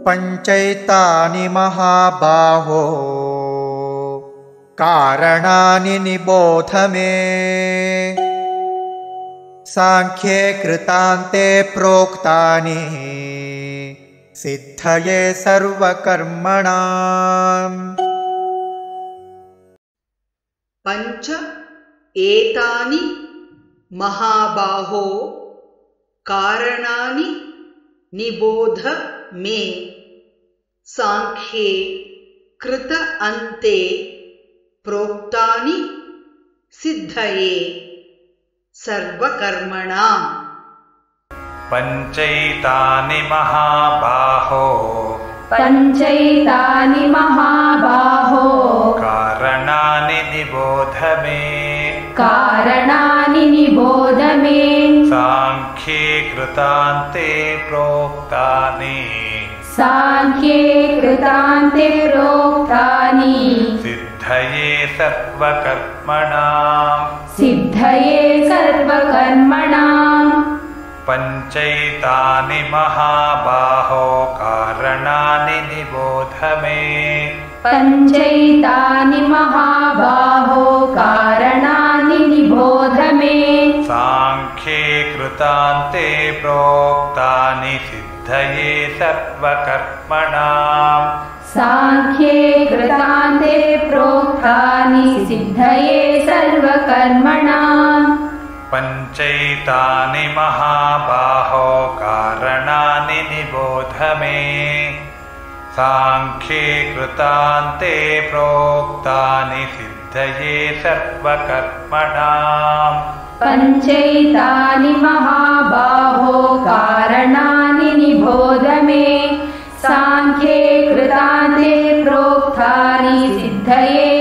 पञ्चैतानि महाबाहो कारणानि निबोध मे। सांख्ये कृतान्ते प्रोक्तानि सिद्धये सर्वकर्मणाम्। पञ्च एतानि महाबाहो कारणानि निबोध मे। सांख्ये कृत अन्ते प्रोक्तानि सिद्धये सर्वकर्मणाम्। पञ्चैतानि महाबाहो कारणानि निबोध मे। सांख्ये कृतान्ते प्रोक्तानि सिद्धये सर्वकर्मणाम्। पञ्चैतानि महाबाहो कारणानि निबोध मे। सांख्ये कृतान्ते प्रोक्तानि सिद्धये सर्वकर्मणाम्। पञ्चैतानि महाबाहो कारणानि निबोध मे। सांख्ये कृतान्ते प्रोक्तानि सिद्धये सर्वकर्मणाम्। पञ्चैतानि महाबाहो कारणानि निबोध मे। सांख्ये कृतान्ते प्रोक्तानि सिद्धये